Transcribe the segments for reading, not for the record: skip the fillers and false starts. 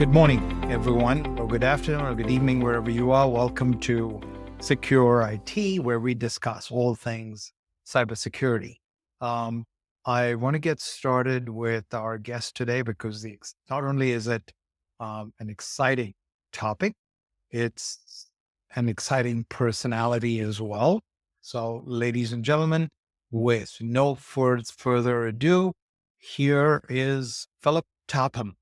Good morning, everyone, or good afternoon, or good evening, wherever you are. Welcome to Secure IT, where we discuss all things cybersecurity. Um, I want to get started with our guest today because not only is it an exciting topic, it's an exciting personality as well. So, ladies and gentlemen, with no further ado, here is Philip Topham.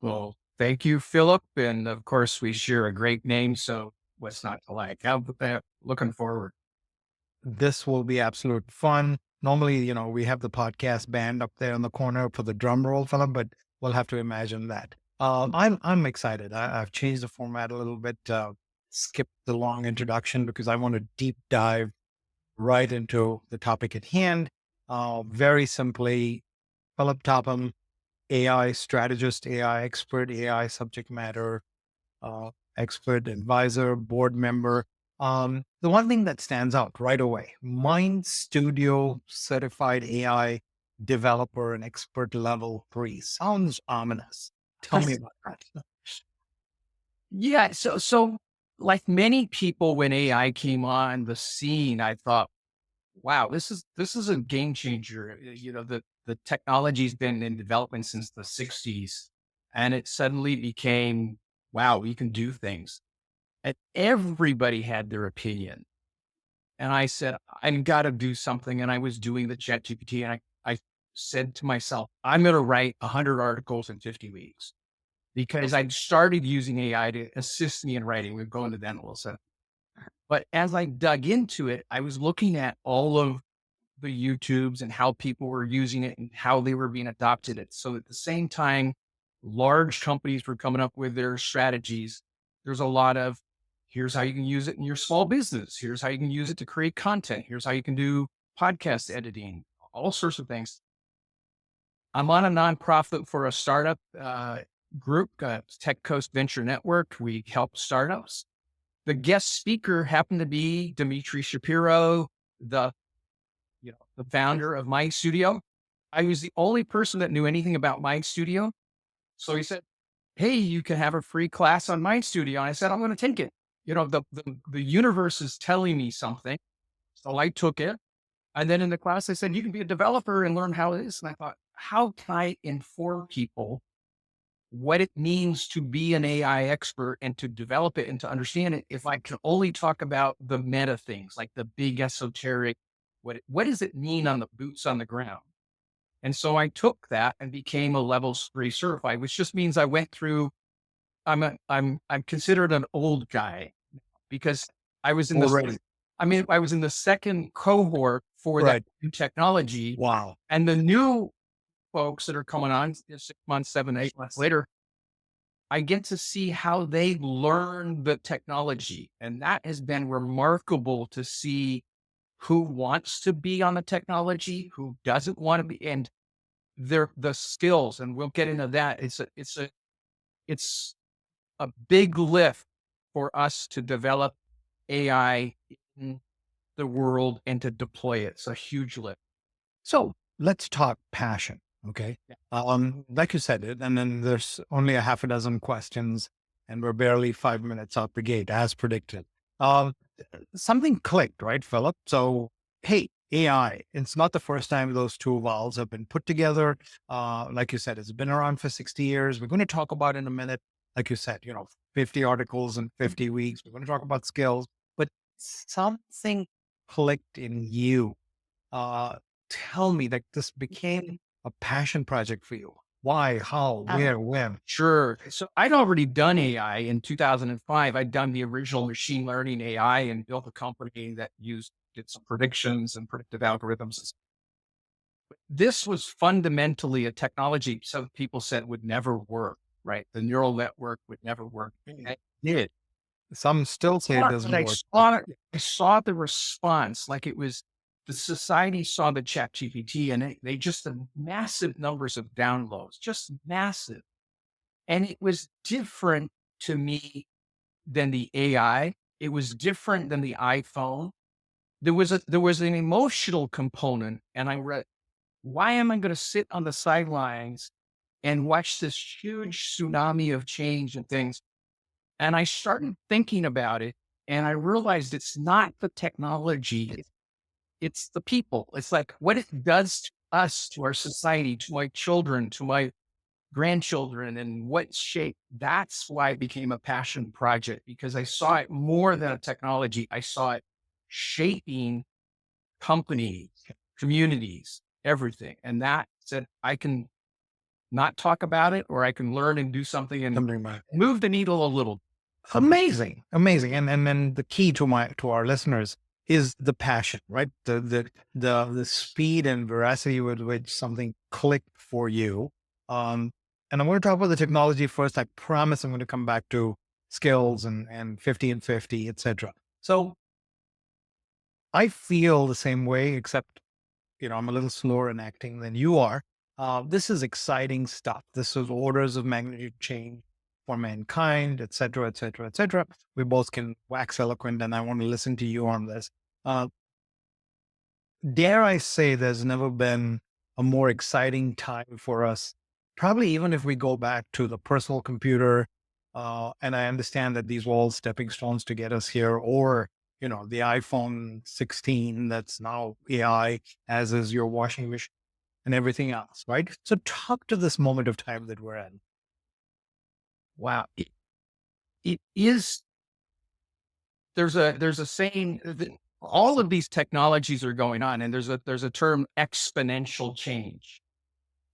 Well, thank you, Philip. And of course, we share a great name. So what's not to like? Looking forward. This will be absolute fun. Normally, we have the podcast band up there in the corner for the drum roll, Philip, but we'll have to imagine that. I'm excited. I've changed the format a little bit, skipped the long introduction because I want to deep dive right into the topic at hand. Very simply, Philip Topham, AI strategist, AI expert, AI subject matter expert, advisor, board member. The one thing that stands out right away, Mind Studio certified AI developer and expert level 3. Sounds ominous. Tell me about that. Yeah. So like many people, when AI came on the scene, I thought, wow, this is a game changer. The technology's been in development since the 60s, and it suddenly became, wow, we can do things. And everybody had their opinion. And I said, I've got to do something. And I was doing the chat GPT, and I said to myself, I'm going to write 100 articles in 50 weeks because I'd started using AI to assist me in writing. We'll go into that in a little second. But as I dug into it, I was looking at all of the YouTubes and how people were using it and how they were being adopted it. So at the same time, large companies were coming up with their strategies. There's a lot of, here's how you can use it in your small business. Here's how you can use it to create content. Here's how you can do podcast editing, all sorts of things. I'm on a nonprofit for a startup group, Tech Coast Venture Network. We help startups. The guest speaker happened to be Dimitri Shapiro, the the founder of My Studio. I was the only person that knew anything about My Studio. So he said, hey, you can have a free class on My Studio. And I said, I'm going to take it. The universe is telling me something. So I took it. And then in the class, I said, you can be a developer and learn how it is. And I thought, how can I inform people what it means to be an AI expert and to develop it and to understand it if I can only talk about the meta things, like the big esoteric, what does it mean on the boots on the ground? And so I took that and became a level 3 certified, which just means I went through. I'm considered an old guy because I was in this. Already. I was in the second cohort for that Right. new technology, Wow. and the new folks that are coming on 6 months, 7, 8 months later, I get to see how they learn the technology. And that has been remarkable to see who wants to be on the technology, who doesn't want to be, and the skills. And we'll get into that. It's a big lift for us to develop AI in the world and to deploy it. It's a huge lift. So let's talk passion. Okay. Yeah. Like you said it, and then there's only a half a dozen questions, and we're barely 5 minutes out the gate, as predicted. Um, Something clicked, right, Philip? So, hey, AI, it's not the first time those two vowels have been put together. Like you said, it's been around for 60 years. We're going to talk about in a minute, like you said, 50 articles in 50 weeks. We're going to talk about skills, but something clicked in you. Uh, Tell me that this became a passion project for you. Why, how, where, when? Sure. So I'd already done AI in 2005. I'd done the original machine learning AI and built a company that did some predictions and predictive algorithms. This was fundamentally a technology some people said would never work, right? The neural network would never work. And it did. Some still say it doesn't I work. saw the response, like it was the society saw the chat GPT and they just had massive numbers of downloads, just massive. And it was different to me than the AI. It was different than the iPhone. There was an emotional component, and I read, why am I going to sit on the sidelines and watched this huge tsunami of change and things. And I started thinking about it and I realized it's not the technology, it's the people. It's like what it does to us, to our society, to my children, to my grandchildren, and what shape. That's why it became a passion project because I saw it more than a technology. I saw it shaping companies, communities, everything. And that said, I can not talk about it or I can learn and do something and Something about move the needle a little. amazing, amazing. And then the key to our listeners is the passion, right? The speed and veracity with which something clicked for you. Um, and I'm going to talk about the technology first. I promise I'm going to come back to skills and 50 and 50, etc. So I feel the same way, except I'm a little slower in acting than you are. This is exciting stuff. This is orders of magnitude change for mankind, et cetera, et cetera, et cetera. We both can wax eloquent, and I want to listen to you on this. Uh, dare I say, there's never been a more exciting time for us. Probably even if we go back to the personal computer, and I understand that these were all stepping stones to get us here, or the iPhone 16 that's now AI, as is your washing machine and everything else, right? So talk to this moment of time that we're in. Wow. It is there's a saying that all of these technologies are going on and there's a term exponential change.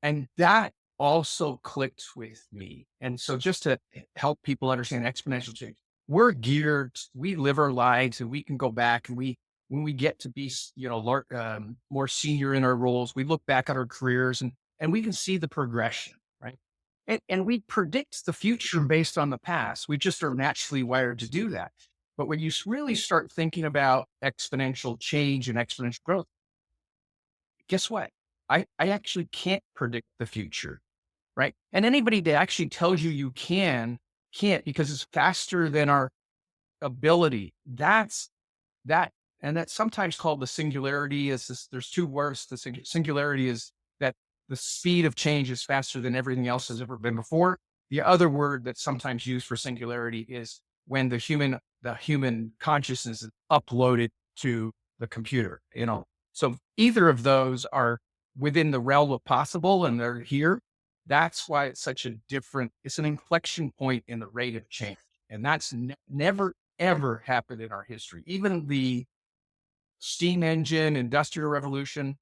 And that also clicked with me. And so just to help people understand exponential change, we're geared, we live our lives and we can go back and when we get to be, more senior in our roles, we look back at our careers and we can see the progression, right? And we predict the future based on the past. We just are naturally wired to do that. But when you really start thinking about exponential change and exponential growth, guess what? I actually can't predict the future, right? And anybody that actually tells you you can't because it's faster than our ability. That, and that's sometimes called the singularity. Is this, there's two words. The singularity is that the speed of change is faster than everything else has ever been before. The other word that's sometimes used for singularity is when the human consciousness is uploaded to the computer. So either of those are within the realm of possible, and they're here. That's why it's such a different. It's an inflection point in the rate of change, and that's never ever happened in our history. Even the steam engine, industrial revolution,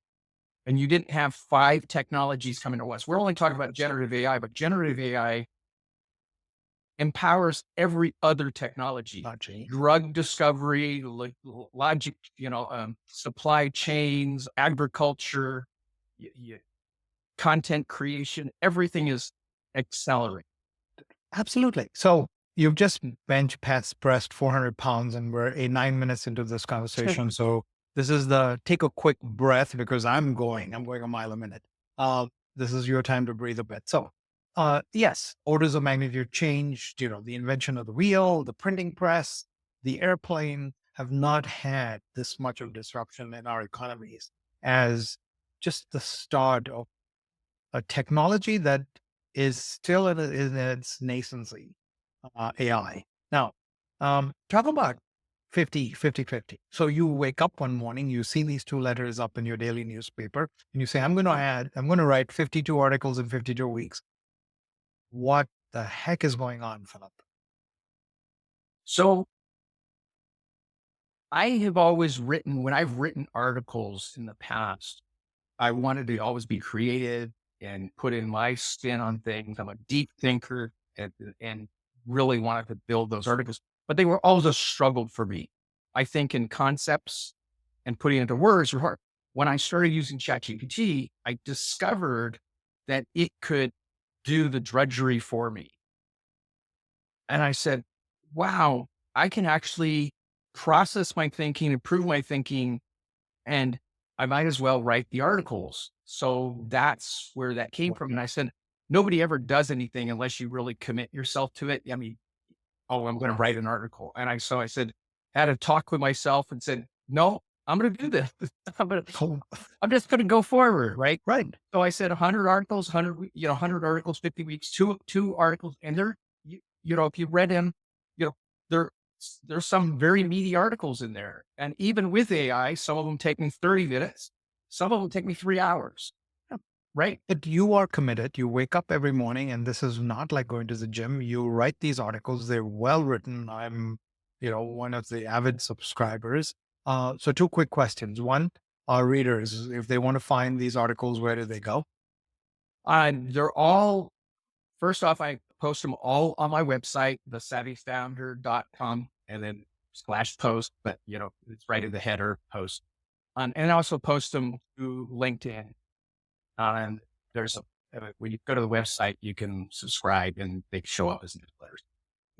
and you didn't have five technologies coming to us. We're only talking about generative AI, but generative AI empowers every other technology, Blockchain. drug discovery, logic, supply chains, agriculture, content creation. Everything is accelerating. Absolutely. So you've just bench pressed 400 pounds, and we're 9 minutes into this conversation. So this is the take a quick breath because I'm going a mile a minute. This is your time to breathe a bit. So, yes, orders of magnitude changed. The invention of the wheel, the printing press, the airplane have not had this much of disruption in our economies as just the start of a technology that is still in its nascency, AI. Now, talk about 50, 50, 50. So you wake up one morning, you see these two letters up in your daily newspaper, and you say, I'm going to write 52 articles in 52 weeks. What the heck is going on, Philip? So I have always written, when I've written articles in the past, I wanted to always be creative and put in my spin on things. I'm a deep thinker and really wanted to build those articles, but they were always a struggle for me. I think in concepts and putting into words were hard. When I started using ChatGPT, I discovered that it could do the drudgery for me. And I said, wow, I can actually process my thinking, improve my thinking, and I might as well write the articles. So that's where that came from. And I said, nobody ever does anything unless you really commit yourself to it. I mean, oh, I'm going to write an article. So I said, had a talk with myself and said, no, I'm going to do this. I'm going to, Oh, I'm just going to go forward. Right. right. So I said 100 articles, 100, 100 articles, 50 weeks, two articles. And if you read them, you know, there, there's some very meaty articles in there. And even with AI, some of them take me 30 minutes. Some of them take me 3 hours. Yeah, right. But you are committed. You wake up every morning, and this is not like going to the gym. You write these articles. They're well written. I'm, one of the avid subscribers. So two quick questions. One, our readers, if they want to find these articles, where do they go? They're all, first off, I post them all on my website, thesavvyfounder.com, and then slash post, but it's right in the header post. And I also post them to LinkedIn. And there's when you go to the website, you can subscribe and they show up as newsletters.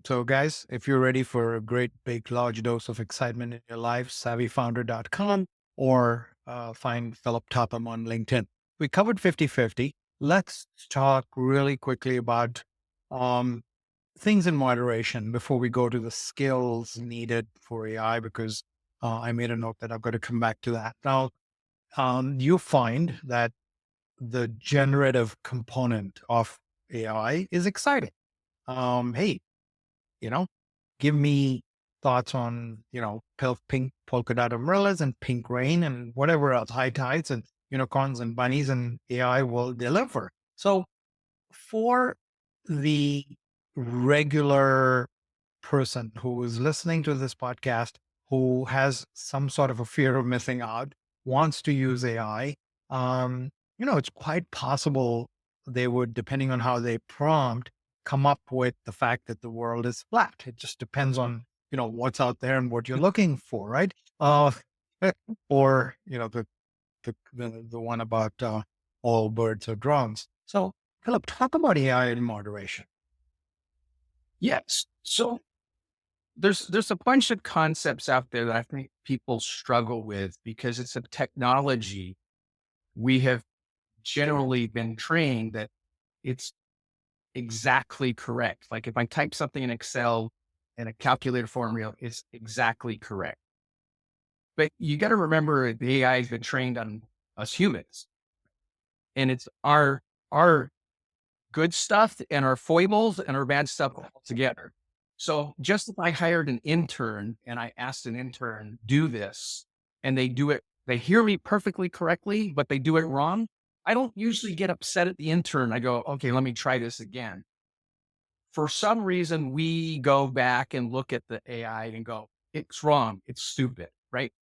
So, guys, if you're ready for a great, big, large dose of excitement in your life, savvyfounder.com or find Philip Topham on LinkedIn. We covered 50-50. Let's talk really quickly about um, things in moderation before we go to the skills needed for AI, because I made a note that I've got to come back to that. Now, you find that the generative component of AI is exciting. Hey, you know, give me thoughts on, pink polka dot umbrellas and pink rain and whatever else, high tides and unicorns and bunnies, and AI will deliver. So for the regular person who is listening to this podcast, who has some sort of a fear of missing out, wants to use AI, it's quite possible they would, depending on how they prompt, come up with the fact that the world is flat. It just depends on, what's out there and what you're looking for, right? Uh, or, the one about all birds are drones. So, Philip, talk about AI in moderation. Yes. So there's a bunch of concepts out there that I think people struggle with because it's a technology we have generally been trained that it's exactly correct. Like if I type something in Excel and a calculator formula, it's exactly correct. But you got to remember the AI has been trained on us humans, and it's our good stuff and our foibles and our bad stuff all together. So just if I hired an intern and I asked an intern do this, and they do it, they hear me perfectly correctly, but they do it wrong. I don't usually get upset at the intern. I go, okay, let me try this again. For some reason, we go back and look at the AI and go, it's wrong. It's stupid, right?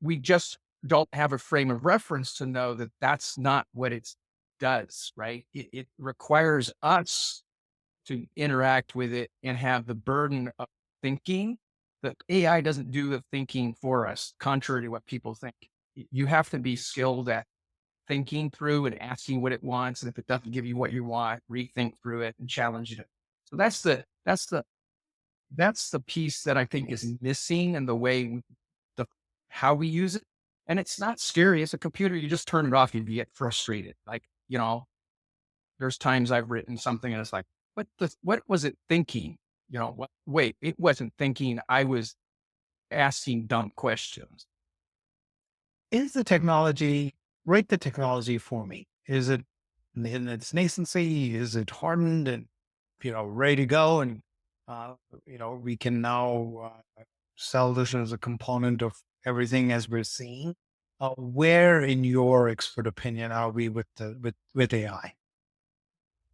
We just don't have a frame of reference to know that that's not what it does, right? It requires us to interact with it and have the burden of thinking. The AI doesn't do the thinking for us, contrary to what people think. You have to be skilled at thinking through and asking what it wants. And if it doesn't give you what you want, rethink through it and challenge it. So that's the piece that I think is missing in the way the how we use it. And it's not scary. It's a computer. You just turn it off, you get frustrated. Like, there's times I've written something and it's like, what was it thinking? Wait, it wasn't thinking. I was asking dumb questions. Is the technology, rate the technology for me? Is it in its nascency? Is it hardened and, ready to go? And, we can now sell this as a component of everything as we're seeing. Where, in your expert opinion, are we with AI?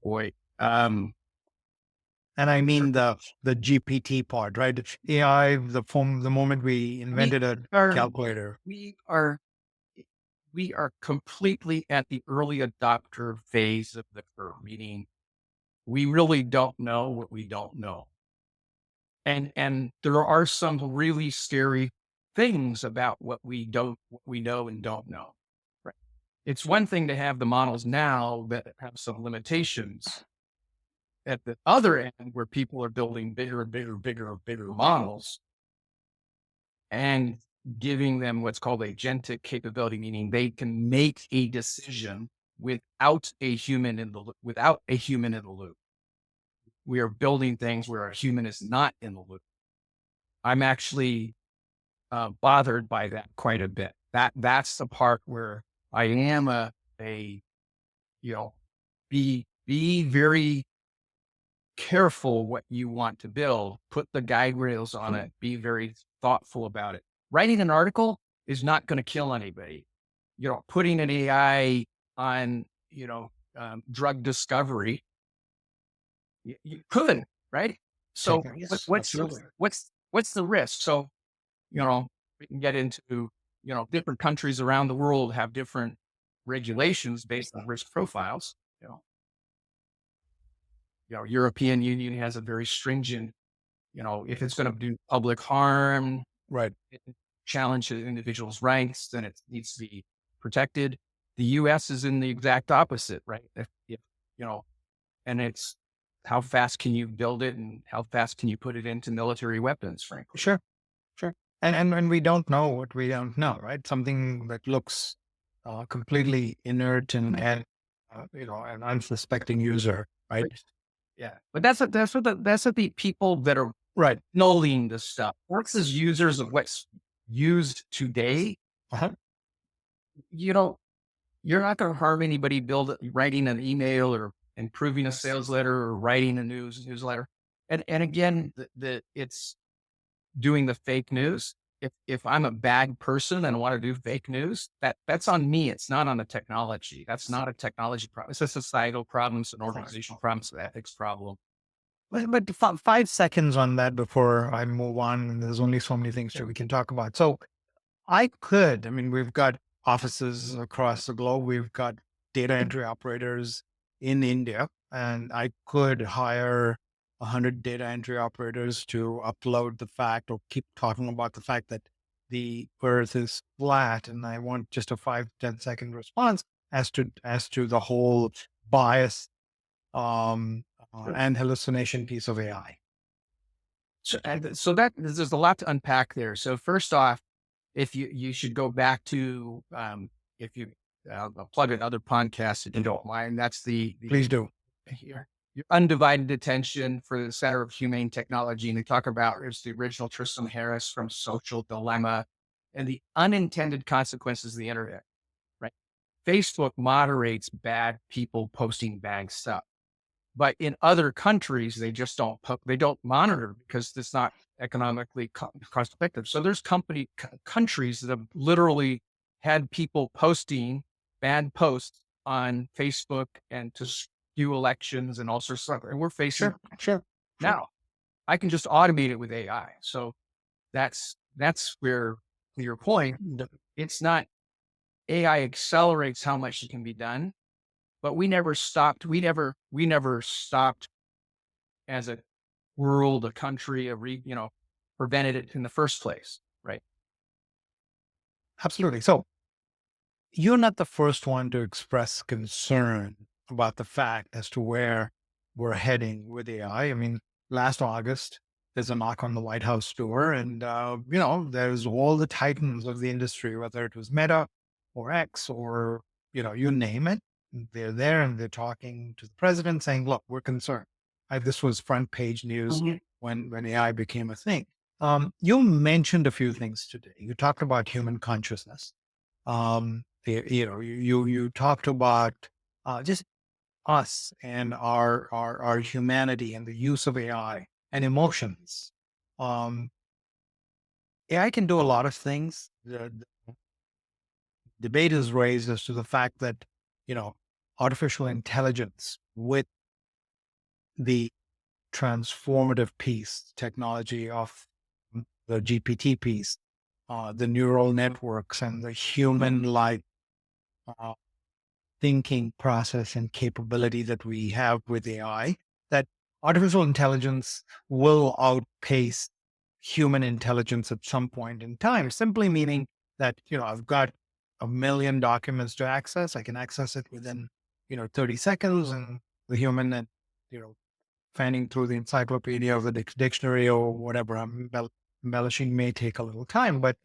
Boy, And I we mean the GPT part, right? AI, the moment we we invented a are calculator. we are we are completely at the early adopter phase of the curve, meaning we really don't know what we don't know. And there are some really scary things about what we know and don't know. Right. It's one thing to have the models now that have some limitations. At the other end, where people are building bigger and bigger, bigger and bigger models and giving them what's called agentic capability, meaning they can make a decision without a human in the loop. We are building things where a human is not in the loop. I'm actually bothered by that quite a bit. That's the part where I am a you know, be very careful what you want to build. Put the guide rails on it. Be very thoughtful about it. Writing an article is not going to kill anybody. Putting an AI on drug discovery, you could, right? So Yes, what's absolutely. what's the risk? So we can get into different countries around the world have different regulations based on risk profiles. You know, European Union has a very stringent, if it's going to do public harm, Right. it challenge an individual's rights, then it needs to be protected. The US is in the exact opposite, right? If you know, and it's how fast can you build it and how fast can you put it into military weapons, frankly. Sure. Sure. And we don't know what we don't know, right? Something that looks completely inert and an unsuspecting user, right? Right. Yeah. But that's what the people that are Right. knowing this stuff. Works as users of what's used today. Uh-huh. You don't You're not gonna harm anybody writing an email or improving a sales letter or writing a newsletter. And again, it's doing the fake news. If I'm a bad person and want to do fake news, that's on me. It's not on the technology. That's not a technology problem. It's a societal problem. It's an organizational problem. It's an ethics problem. But 5 seconds on that before I move on. There's only so many things that we can talk about. So I mean, we've got offices across the globe. We've got data entry operators in India, and I could hire 100 data entry operators to upload the fact or keep talking about the fact that the earth is flat. And I want just a 5 to 10 second response as to the whole bias Sure. and hallucination piece of AI. So that there's a lot to unpack there. So first off, if you should go back to if you I'll plug another podcast if you don't mind. That's Please do. here your undivided attention for the Center of Humane Technology, and they talk about it's the original Tristan Harris from Social Dilemma and the unintended consequences of the internet. Right, Facebook moderates bad people posting bad stuff. But in other countries, they just they don't monitor because it's not economically cost effective. So there's countries that have literally had people posting bad posts on Facebook and to skew elections and all sorts of stuff. And we're facing Sure, sure, sure. now. I can just automate it with AI. So that's where, to your point, it's not AI accelerates how much it can be done, but we never stopped. We never stopped as a world, a country, prevented it in the first place. Right. Absolutely. So you're not the first one to express concern about the fact as to where we're heading with AI. I mean, last August, there's a knock on the White House door, and there's all the titans of the industry, whether it was Meta or X or you name it. They're there and they're talking to the president, saying, "Look, we're concerned." This was front page news Mhm. when AI became a thing. You mentioned a few things today. You talked about human consciousness. You talked about just us and our humanity and the use of AI and emotions. Um, AI can do a lot of things. The debate is raised as to the fact that you know artificial intelligence with the transformative piece technology of the GPT piece, the neural networks and the human-like uh, thinking process and capability that we have with AI, that artificial intelligence will outpace human intelligence at some point in time, simply meaning that, I've got a million documents to access. I can access it within, 30 seconds. And the human that, you know, fanning through the encyclopedia or the dictionary or whatever I'm embellishing may take a little time, but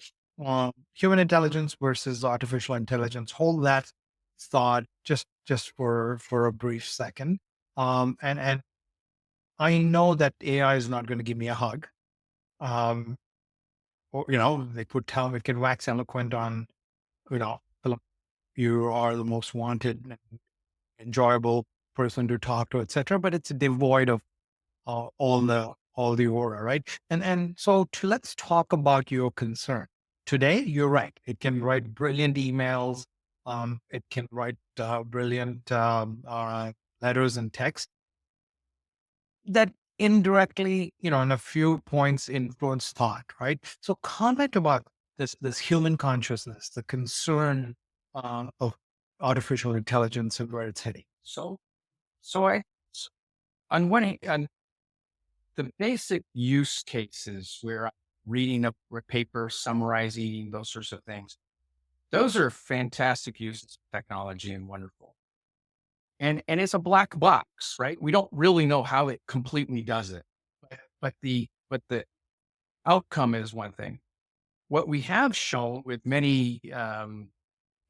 human intelligence versus artificial intelligence, hold that thought just for a brief second. And I know that AI is not going to give me a hug. Um, or, they could tell him, it can wax eloquent on, Philip, you are the most wanted and enjoyable person to talk to, etc. But it's devoid of all the aura, right? And so let's talk about your concern. Today, you're right. It can write brilliant emails. It can write brilliant letters and text that indirectly, in a few points influence thought, right? So comment about this human consciousness, the concern of artificial intelligence and where it's heading. So I, s- on on the basic use cases where I'm reading a paper, summarizing those sorts of things, those are fantastic uses of technology and wonderful. And it's a black box, right? We don't really know how it completely does it, but the outcome is one thing. What we have shown with many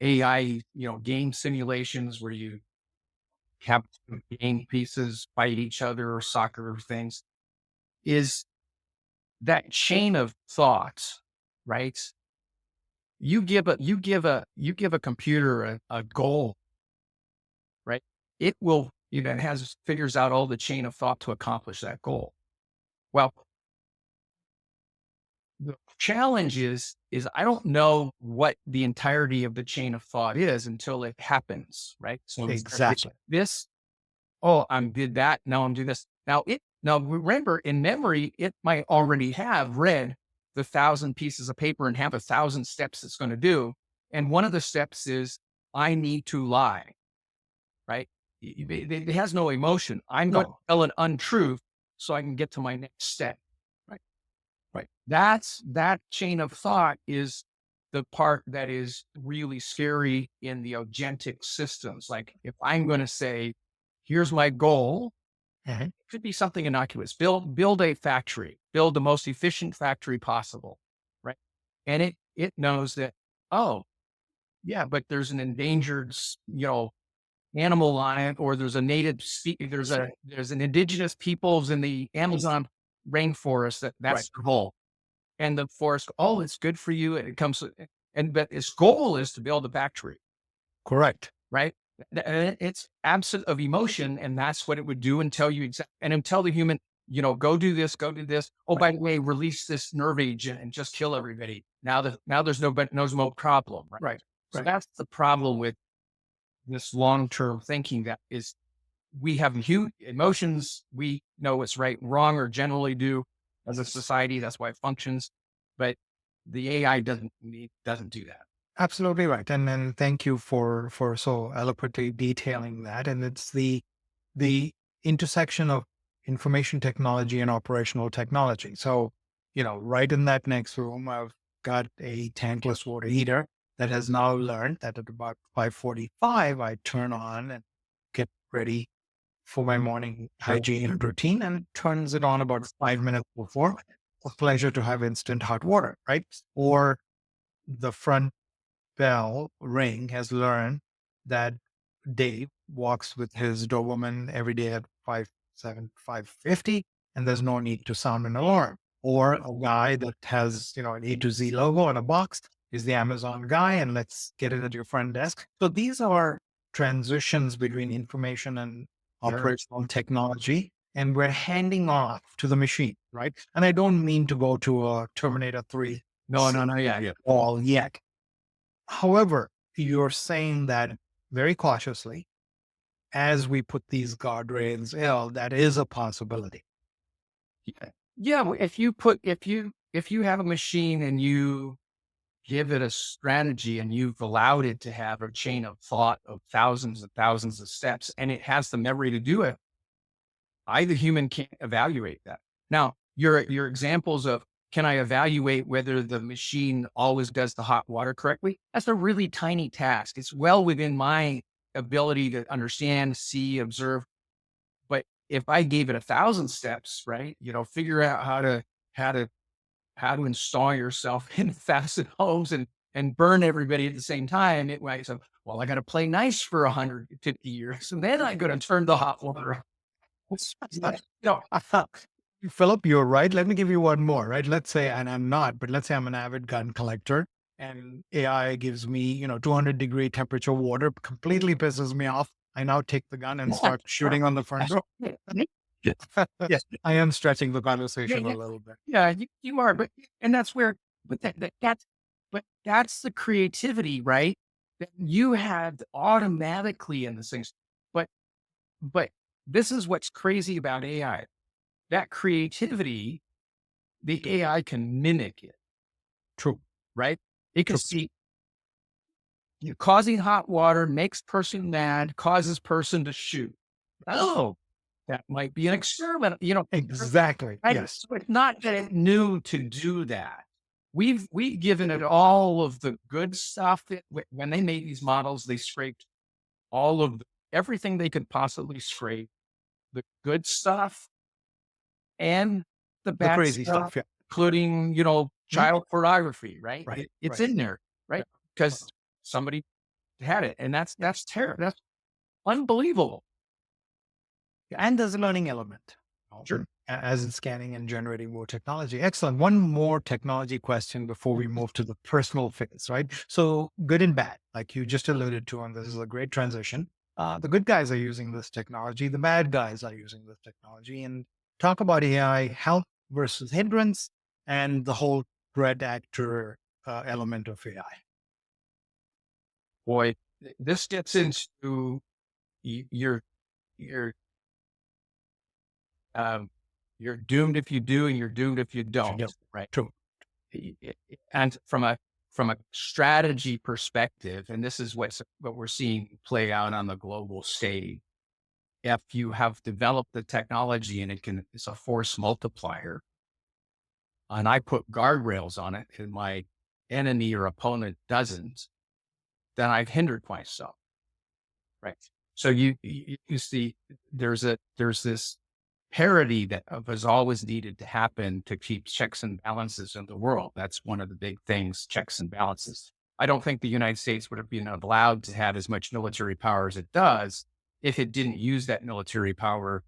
AI, game simulations where you have game pieces fight each other or soccer things, is that chain of thought, right? You give a computer a goal, right? It will, it has figures out all the chain of thought to accomplish that goal. Well, the challenge is I don't know what the entirety of the chain of thought is until it happens, right? So Exactly. this, oh, did that. Now I'm doing this. Now remember, in memory, it might already have read the 1,000 pieces of paper and have 1,000 steps it's going to do. And one of the steps is I need to lie, right? It has no emotion. I'm going to No. tell an untruth so I can get to my next step. Right. Right. That chain of thought is the part that is really scary in the agentic systems. Like if I'm going to say, here's my goal, Mhm. it could be something innocuous. Build a factory, build the most efficient factory possible. Right. And it knows that, oh, yeah, but there's an endangered, animal on it, or there's a there's an indigenous peoples in the Amazon rainforest that's Right. their goal. And the forest, oh, it's good for you. And it comes, and but its goal is to build a factory, Correct. right? It's absent of emotion, and that's what it would do and tell you exactly, and until the human, go do this, go do this. Oh, Right. by the way, release this nerve agent and just kill everybody. Now there's no problem, right? Right. So Right. that's the problem with this long term thinking. That is, we have huge emotions. We know what's right and wrong, or generally do as a society. That's why it functions. But the AI doesn't do that. Absolutely right. And thank you for so eloquently detailing that. And it's the intersection of information technology and operational technology. So, right in that next room, I've got a tankless water heater that has now learned that at about 5:45, I turn on and get ready for my morning hygiene routine, and turns it on about 5 minutes before. A pleasure to have instant hot water, right? Or the front bell ring has learned that Dave walks with his Doberman every day at 5:50, and there's no need to sound an alarm. Or a guy that has, an A to Z logo on a box is the Amazon guy, and let's get it at your front desk. So these are transitions between information and Sure. operational technology, and we're handing off to the machine, right? And I don't mean to go to a Terminator 3 No, no, no. Yeah, yeah. all yet. However, you're saying that very cautiously, as we put these guardrails, that is a possibility. Yeah. If you have a machine and you give it a strategy and you've allowed it to have a chain of thought of thousands and thousands of steps, and it has the memory to do it, I, the human, can't evaluate that. Now, your examples of, can I evaluate whether the machine always does the hot water correctly? That's a really tiny task. It's well within my ability to understand, see, observe. But if I gave it 1,000 steps, right? Figure out how to how to install yourself in facet homes and burn everybody at the same time. It might say, well, I got to play nice for 150 years, and then I got to turn the hot water on. It's, you know, Philip, you're right. Let me give you one more, right? Let's say, and I'm not, but let's say I'm an avid gun collector and AI gives me, 200-degree temperature water, completely pisses me off. I now take the gun and start shooting on the front door. Yeah. Yes, I am stretching the Yeah, conversation a yeah, little bit. yeah, you are, but and that's where that's the creativity, right? That you had automatically in the things. But but this is what's crazy about AI. That creativity, the AI can mimic it, True, right? It can true. see you causing hot water makes person mad, causes person to shoot. Oh, that might be an experiment, Exactly. right? Yes. So it's not that it knew to do that. We've given it all of the good stuff that when they made these models, they scraped all of everything they could possibly scrape, the good stuff and the The bad crazy stuff, stuff. Yeah. including, Hmm? child pornography, right? Right. It's Right. in there, Yeah. right? Because somebody had it, and that's terrible. That's unbelievable. And there's a learning element, Sure. as it's scanning and generating more technology. Excellent. One more technology question before we move to the personal phase, right? So, good and bad, like you just alluded to, and this is a great transition. The good guys are using this technology, the bad guys are using this technology, and talk about AI help versus hindrance and the whole threat actor element of AI. Boy, this gets into y- your your um, you're doomed if you do, and you're doomed if you don't, Yeah. right? True. And from a strategy perspective, and this is what we're seeing play out on the global stage. If you have developed the technology and it's a force multiplier, and I put guardrails on it, and my enemy or opponent doesn't, then I've hindered myself, right? So you see, there's this parity that has always needed to happen to keep checks and balances in the world. That's one of the big things, checks and balances. I don't think the United States would have been allowed to have as much military power as it does if it didn't use that military power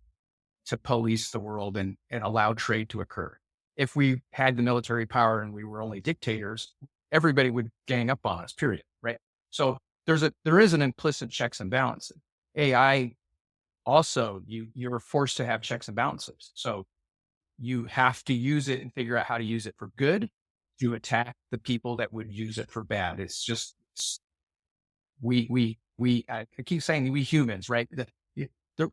to police the world and allow trade to occur. If we had the military power and we were only dictators, everybody would gang up on us, period. Right. So there is an implicit checks and balances. AI also, you're forced to have checks and balances. So you have to use it and figure out how to use it for good to attack the people that would use it for bad. It's just I keep saying we humans, right?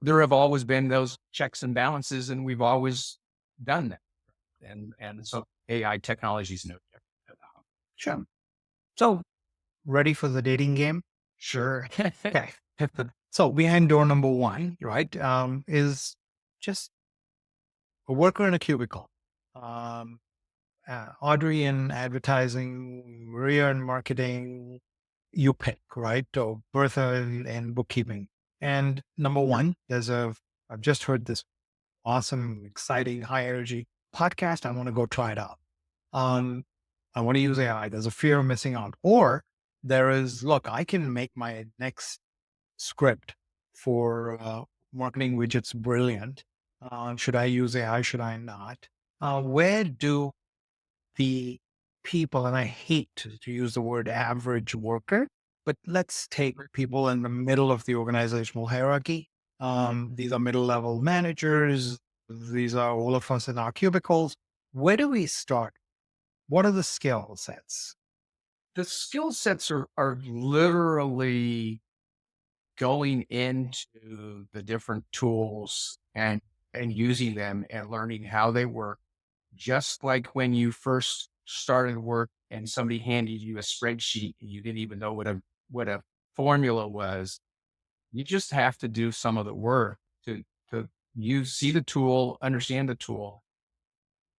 There have always been those checks and balances, and we've always done that. And so AI technology is no different. Sure. So, ready for the dating game? Sure. Okay. So behind door number one, right, is just a worker in a cubicle. Um, Audrey in advertising, Maria in marketing, you pick, right? Or Bertha in bookkeeping. And number one, I've just heard this awesome, exciting, high energy podcast. I want to go try it out. Um, I want to use AI. There's a fear of missing out. Or there is, look, I can make my next script for marketing widgets brilliant. Should I use AI? Should I not? Where do the people, and I hate to use the word average worker, but let's take people in the middle of the organizational hierarchy. These are middle level managers. These are all of us in our cubicles. Where do we start? What are the skill sets? The skill sets are literally going into the different tools and using them and learning how they work, just like when you first started work and somebody handed you a spreadsheet and you didn't even know what a formula was. You just have to do some of the work to you see the tool, understand the tool.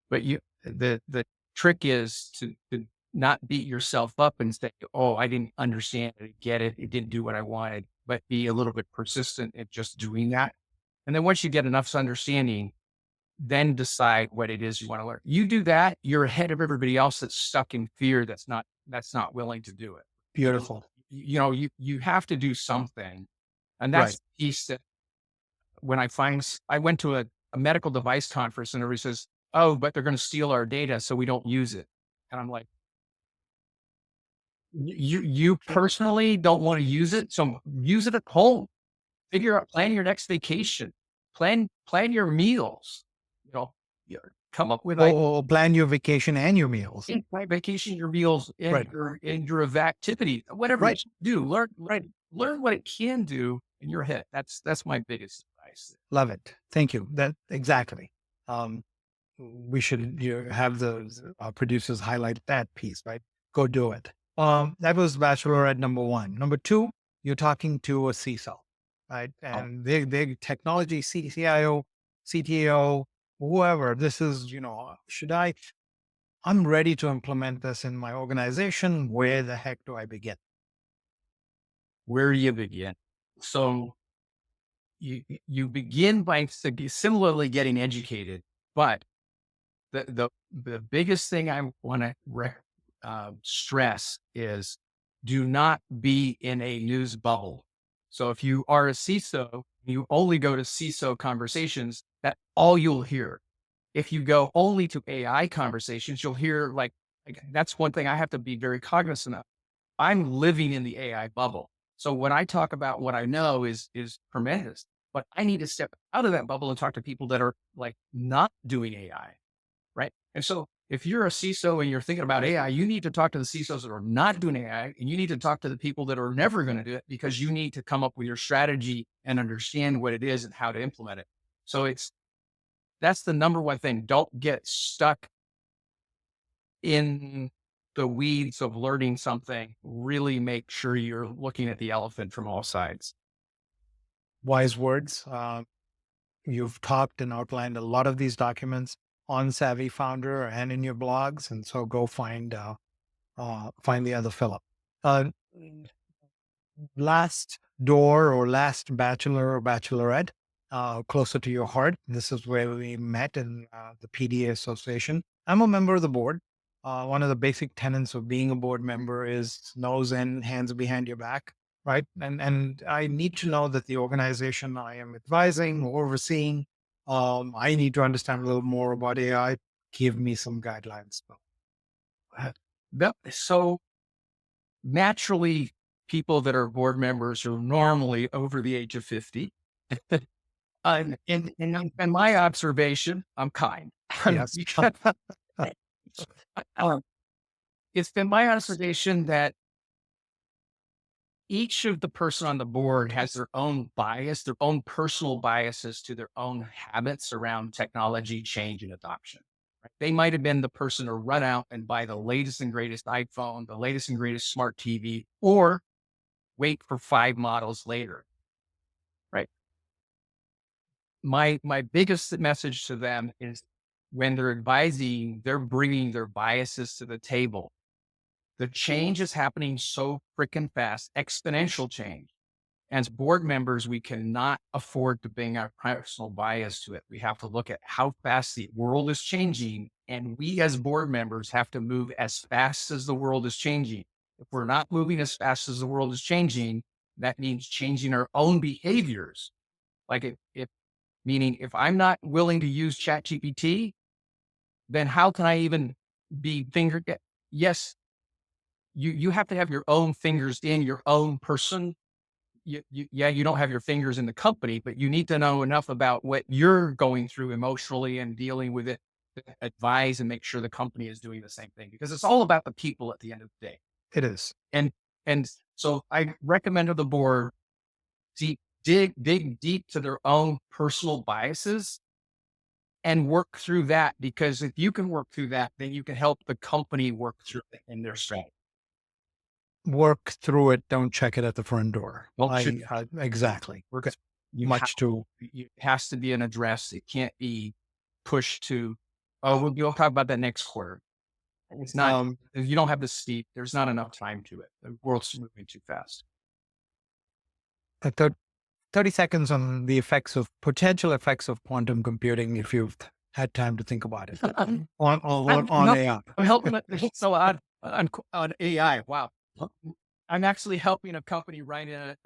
But the trick is to not beat yourself up and say, "Oh, I didn't understand it, get it, it didn't do what I wanted," but be a little bit persistent at just doing that. And then once you get enough understanding, then decide what it is you want to learn. You do that, you're ahead of everybody else that's stuck in fear that's not willing to do it. Beautiful. You have to do something. And that's Right. the piece that when I went to a medical device conference and everybody says, "Oh, but they're going to steal our data, so we don't use it." And I'm like, you personally don't want to use it, so use it at home. Figure out, plan your next vacation, plan your meals. You know, yeah, come up with Or plan your vacation and your meals. my vacation, your meals, Right. and your activity, whatever you Right. do. Learn what it can do in your head. That's my biggest advice. Love it. Thank you. That exactly. Um, we should have the producers highlight that piece, right? Go do it. That was bachelorette number one. Number two, you're talking to a CISO, right? Oh, And they technology CIO, CTO, whoever. This is, should I? I'm ready to implement this in my organization. Where the heck do I begin? where do you begin? So you begin by similarly getting educated, but the biggest thing I want to stress is do not be in a news bubble. So if you are a CISO, you only go to CISO conversations. That all you'll hear. If you go only to AI conversations, you'll hear like that's one thing I have to be very cognizant of. I'm living in the AI bubble. So when I talk about what I know is tremendous, but I need to step out of that bubble and talk to people that are like not doing AI, right? And so if you're a CISO and you're thinking about AI, you need to talk to the CISOs that are not doing AI, and you need to talk to the people that are never going to do it, because you need to come up with your strategy and understand what it is and how to implement it. So that's the number one thing. Don't get stuck in the weeds of learning something. Really make sure you're looking at the elephant from all sides. Wise words. You've talked and outlined a lot of these documents on Savvy Founder and in your blogs, and so go find the other Philip. Uh, Last door or last bachelor or bachelorette, closer to your heart. This is where we met in the PDA Association. I'm a member of the board. One of the basic tenets of being a board member is nose in, hands behind your back, right? And I need to know that the organization I am advising or overseeing, I need to understand a little more about AI. Give me some guidelines. So naturally, people that are board members are normally over the age of 50. And my observation, I'm kind. Yes. Um, it's been my observation that each of the person on the board has their own bias, their own personal biases to their own habits around technology change and adoption. Right? They might have been the person to run out and buy the latest and greatest iPhone, the latest and greatest smart TV, or wait for 5 models later. Right. My biggest message to them is when they're advising, they're bringing their biases to the table. The change is happening so freaking fast, exponential change. As board members, we cannot afford to bring our personal bias to it. We have to look at how fast the world is changing, and we as board members have to move as fast as the world is changing. If we're not moving as fast as the world is changing, that means changing our own behaviors. Like if meaning if I'm not willing to use ChatGPT, then how can I even be yes, you have to have your own fingers in your own person. You don't have your fingers in the company, but you need to know enough about what you're going through emotionally and dealing with it to advise and make sure the company is doing the same thing, because it's all about the people at the end of the day. It is. And and so I recommend to the board dig deep to their own personal biases and work through that, because if you can work through that, then you can help the company work through it in their strategy. Work through it. Don't check it at the front door. Don't shoot. Exactly. Work. You Much too. it has to be an address. It can't be pushed to, oh, we'll talk about that next quarter. It's not, Um, you don't have the steep. There's not enough time to it. The world's moving too fast. a thir- 30 seconds on the potential effects of quantum computing, if you've had time to think about it on AI. I'm helping so on AI. Wow. I'm actually helping a company write a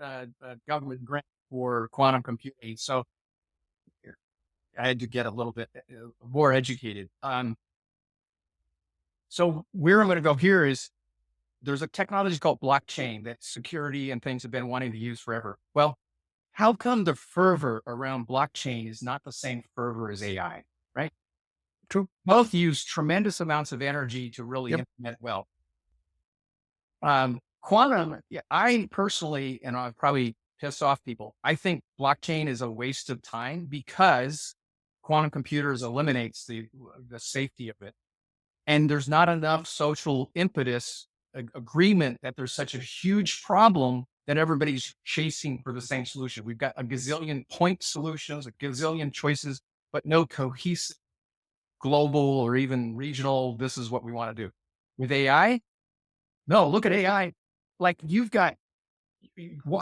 government grant for quantum computing. So I had to get a little bit more educated. So where I'm going to go here is there's a technology called blockchain that security and things have been wanting to use forever. Well, how come the fervor around blockchain is not the same fervor as AI, right? True. Both use tremendous amounts of energy to really Yep. implement well. Quantum, yeah, I personally, and I've probably pissed off people, I think blockchain is a waste of time because quantum computers eliminates the safety of it. And there's not enough social impetus agreement that there's such a huge problem that everybody's chasing for the same solution. We've got a gazillion point solutions, a gazillion choices, but no cohesive global or even regional. This is what we want to do with AI. No, look at AI. Like you've got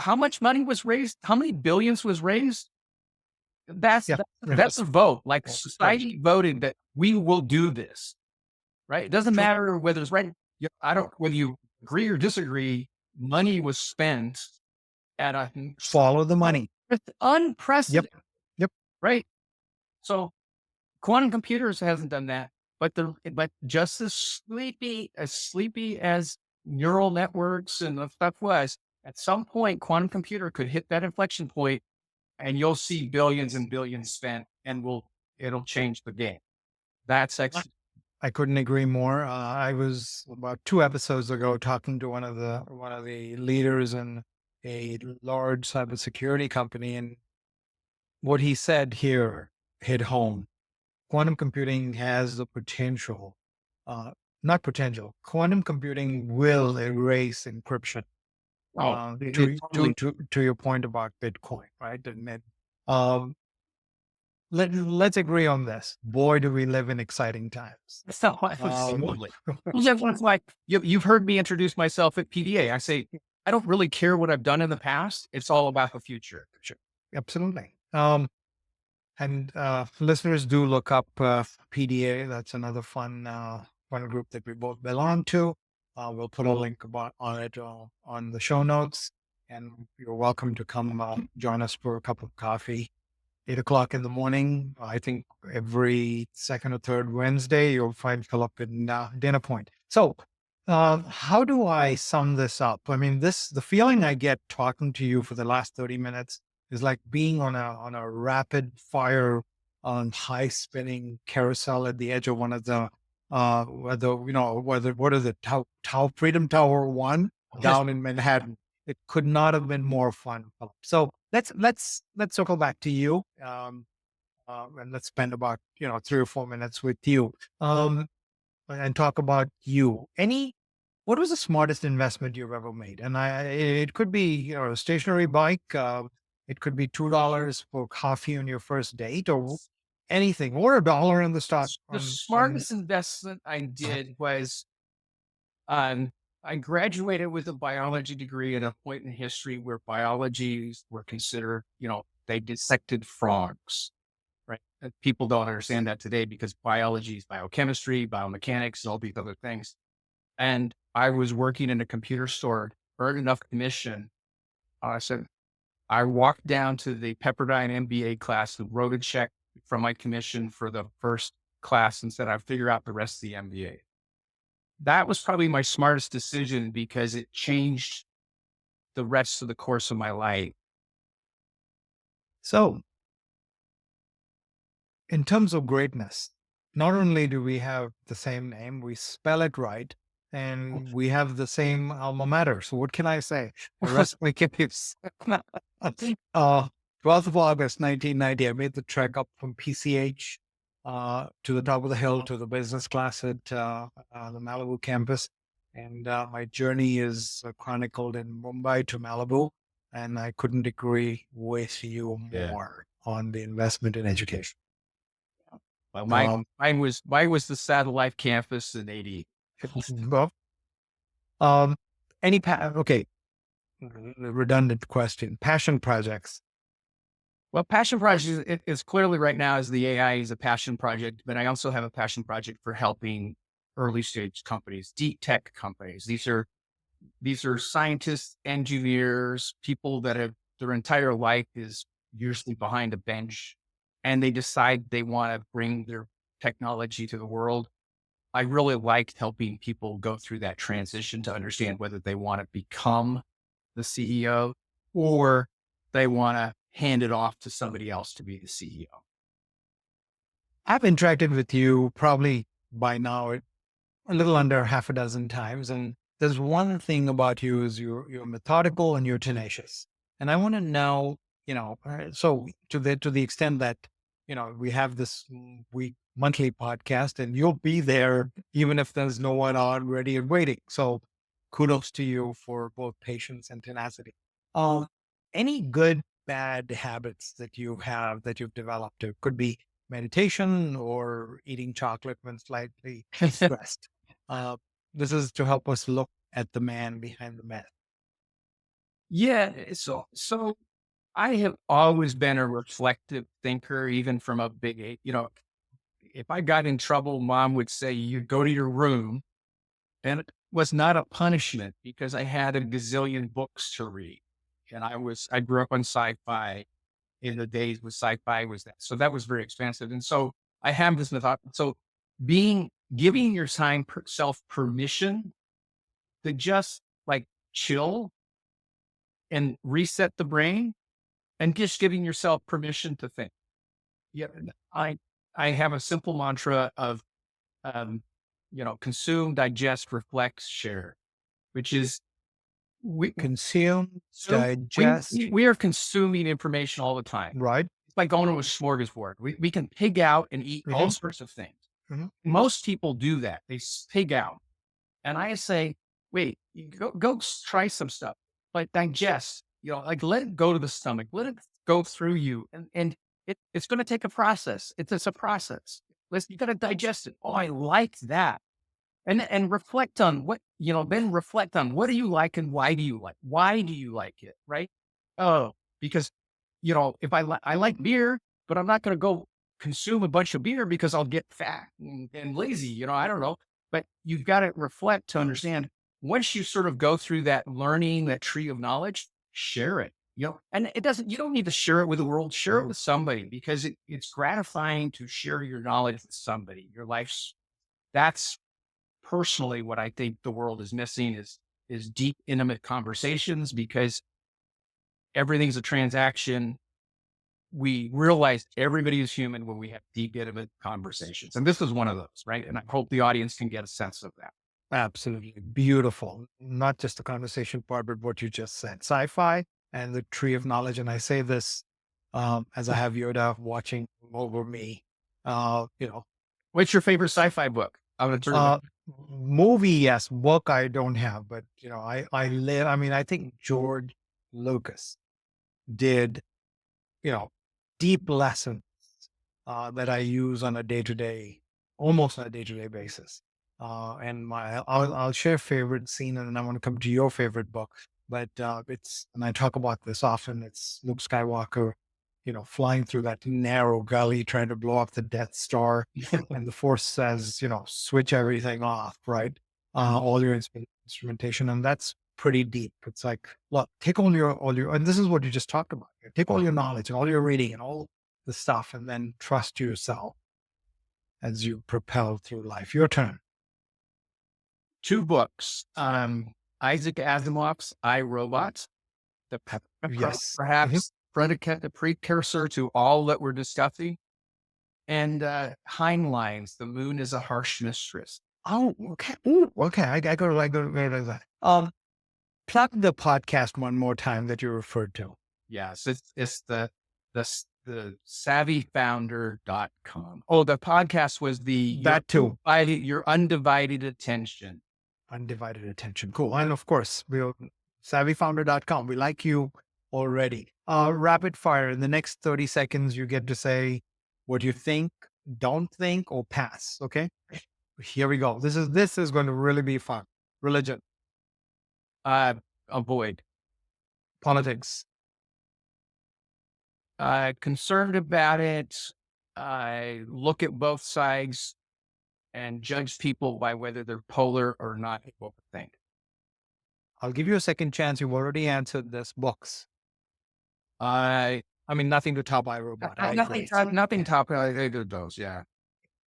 how much money was raised? How many billions was raised? That's Yeah. that's, Yeah. that's a vote. Like Right. society voted that we will do this. Right? It doesn't True. matter whether it's right. I don't whether you agree or disagree. Money was spent at a Follow the money. Yep. unprecedented, Yep. right? So quantum computers hasn't done that, but just as sleepy as neural networks and the stuff was, at some point, quantum computer could hit that inflection point, and you'll see billions and billions spent, and it'll change the game. That's I ex- I couldn't agree more. I was about 2 episodes ago talking to one of the leaders in a large cybersecurity company, and what he said here hit home. Quantum computing has the potential, uh, not potential. Quantum computing will erase encryption. oh, it To totally. your point about Bitcoin, right? Um, let's agree on this. Boy, do we live in exciting times. So, Um, absolutely. Well, yeah, well, it's like you've heard me introduce myself at PDA. I say I don't really care what I've done in the past. It's all about the future. sure, absolutely. And listeners, do look up PDA. That's another fun group that we both belong to. We'll put a link on it on the show notes, and you're welcome to come join us for a cup of coffee. 8 o'clock in the morning. I think every second or third Wednesday, you'll find Philip in Dana Point. So, how do I sum this up? I mean, the feeling I get talking to you for the last 30 minutes is like being on a rapid fire, high spinning carousel at the edge of one of the, what is it, Freedom Tower One Yes. down in Manhattan. It could not have been more fun, Philip. So let's circle back to you, and let's spend about 3 or 4 minutes with you, and talk about you. What was the smartest investment you've ever made? And it could be a stationary bike. It could be $2 for coffee on your first date, or anything, or $1 in the stock The on. smartest investment I did was um, I graduated with a biology degree at a point in history where biologies were considered, they dissected frogs. Right. People don't understand that today because biology is biochemistry, biomechanics, and all these other things. And I was working in a computer store, earned enough commission. So I walked down to the Pepperdine MBA class, and wrote a check from my commission for the first class and said, I'd figure out the rest of the MBA. That was probably my smartest decision because it changed the rest of the course of my life. So, in terms of greatness, not only do we have the same name, we spell it right, and we have the same alma mater. So what can I say? The rest we can use. 12th of August, 1990, I made the trek up from PCH to the top of the hill to the business class at the Malibu campus. And my journey is chronicled in Mumbai to Malibu. And I couldn't agree with you Yeah. more on the investment in education. Well, Um, mine was the satellite campus in 80. well, um, okay, redundant question. Passion projects. Well, passion project is clearly right now is the AI is a passion project, but I also have a passion project for helping early stage companies, deep tech companies. These are scientists, engineers, people that have their entire life is usually behind a bench and they decide they want to bring their technology to the world. I really liked helping people go through that transition to understand whether they want to become the CEO or they want to hand it off to somebody else to be the CEO. I've interacted with you probably by now a little under half a dozen times. And there's one thing about you is you're methodical and you're tenacious. And I want to know, so to the extent that, we have this week monthly podcast and you'll be there even if there's no one on ready and waiting. So kudos to you for both patience and tenacity. Um, any good, bad habits that you have that you've developed? It could be meditation or eating chocolate when slightly stressed. Uh, this is to help us look at the man behind the myth. Yeah. So I have always been a reflective thinker, even from a big age. If I got in trouble, mom would say, you go to your room. And it was not a punishment because I had a gazillion books to read. And I grew up on sci-fi in the days when sci-fi was that. So that was very expensive. And so I have this method. So giving your self permission to just like chill and reset the brain and just giving yourself permission to think. Yeah. I, I have a simple mantra of, um, consume, digest, reflect, share, which is we Consume, so digest, we are consuming information all the time. right? It's like going to a smorgasbord. We can pig out and eat all Hmm. sorts of things. Hmm. Most people do that. They pig out. And I say, wait, you go try some stuff, like digest, like let it go to the stomach, let it go through you. And it's going to take a process. It's a process. You got to digest it. Oh, I like that. And reflect on then reflect on what do you like and why do you like it? Right. Oh, because, if I like beer, but I'm not going to go consume a bunch of beer because I'll get fat and lazy. I don't know, but you've got to reflect to understand once you sort of go through that learning, that tree of knowledge, share it, and you don't need to share it with the world, share it with somebody because it's gratifying to share your knowledge with somebody. That's personally what I think the world is missing is deep, intimate conversations because everything's a transaction. We realize everybody is human when we have deep, intimate conversations. And this is one of those, right? And I hope the audience can get a sense of that. Absolutely beautiful. Not just the conversation part, but what you just said. Sci-fi and the tree of knowledge. And I say this as I have Yoda watching over me. Uh, you know, What's your favorite sci-fi book? I'm going to turn it back. uh, movie, yes. Book, I don't have, but I live. I mean, I think George Lucas did you know, deep lessons that I use on a day to day, almost on a day to day basis. And I'll share favorite scene, and then I want to come to your favorite book. But and I talk about this often. It's Luke Skywalker, flying through that narrow gully trying to blow up the Death Star, and the Force says, switch everything off, right? All your instrumentation, and that's pretty deep. It's like, look, take all your, and this is what you just talked about. Take all your knowledge and all your reading and all the stuff, and then trust yourself as you propel through life. Your turn. Two books. Isaac Asimov's I, Robot, the Yes. Mhm. perhaps the precursor to all that we're discussing. And Heinlein's The Moon is a Harsh Mistress. Oh, okay. Ooh, okay. I go to that. Plug the podcast one more time that you referred to. Yes, it's the savvyfounder.com. Oh, the podcast was That too. your undivided attention. Undivided attention. Cool. And of course, we'll savvyfounder.com. We like you already. Rapid fire. In the next 30 seconds, you get to say what you think, don't think, or pass. Okay. Here we go. This is going to really be fun. Religion, Uh, Avoid. politics, Concerned about it. I look at both sides and judge people by whether they're polar or not. What we think. I'll give you a second chance. You've already answered this. Books. I mean, nothing to top iRobot. I Nothing, agree. nothing Yeah. top those. Yeah.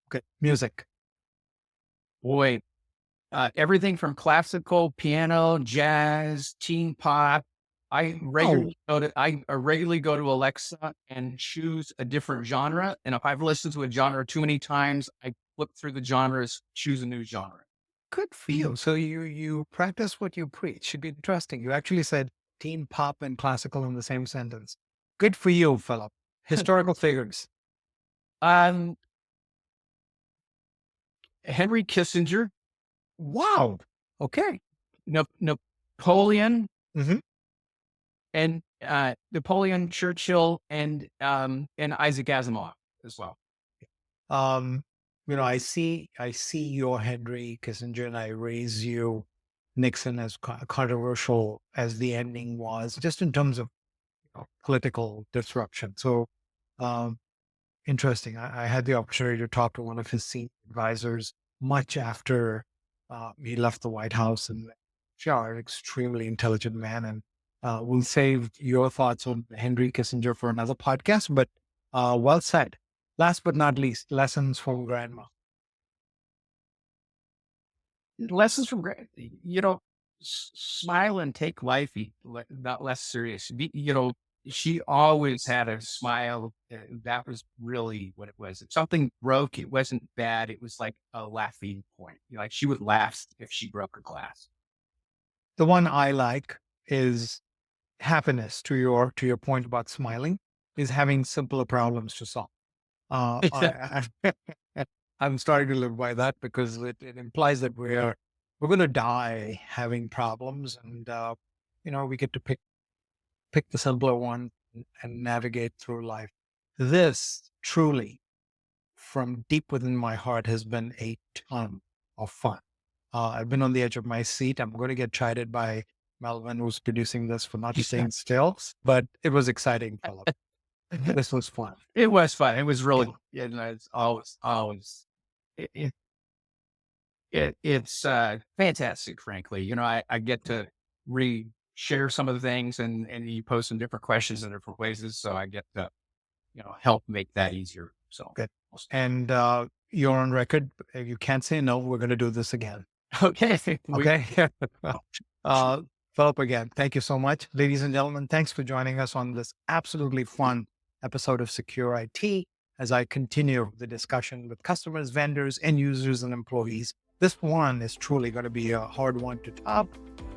Okay. Music. Boy, everything from classical, piano, jazz, teen pop. Oh, I regularly go to Alexa and choose a different genre. And if I've listened to a genre too many times, I flip through the genres, choose a new genre. good for you. So you practice what you preach. Should be interesting. You actually said teen pop and classical in the same sentence. Good for you, Philip. Historical figures. Um, Henry Kissinger, Wow. Okay. Napoleon, Hmm. and Napoleon, Churchill, and Isaac Asimov as well. Um, I see your Henry Kissinger, and I raise you Nixon as controversial as the ending was, just in terms of political disruption. So, um, interesting. I had the opportunity to talk to one of his senior advisors much after he left the White House, and sure, an extremely intelligent man. And we'll save your thoughts on Henry Kissinger for another podcast. But well said. Last but not least, lessons from grandma. Lessons from smile and take life not less serious. She always had a smile. That was really what it was. If something broke, it wasn't bad. It was like a laughing point. Like she would laugh if she broke a glass. The one I like is happiness. To your point about smiling, is having simpler problems to solve. I'm starting to live by that because it implies that we're going to die having problems, and we get to pick the simpler one and navigate through life. This truly, from deep within my heart, has been a ton of fun. I've been on the edge of my seat. I'm going to get chided by Melvin, who's producing this, for not staying still, but it was exciting, Philip. This was fun. It was fun. It was Yeah. really, it's always, it, it's fantastic, frankly. I get to share some of the things and you post some different questions in different places. So I get to, help make that easier. So, Good. And you're on record. You can't say no. We're going to do this again. okay. Okay. uh, Philip, again, thank you so much. Ladies and gentlemen, thanks for joining us on this absolutely fun episode of Secure IT as I continue the discussion with customers, vendors, end users, and employees. This one is truly going to be a hard one to top.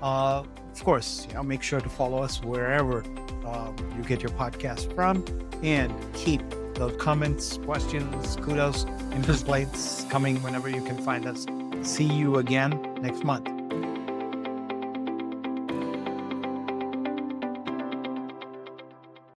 Of course, make sure to follow us wherever you get your podcast from, and keep those comments, questions, kudos, and complaints coming whenever you can find us. See you again next month.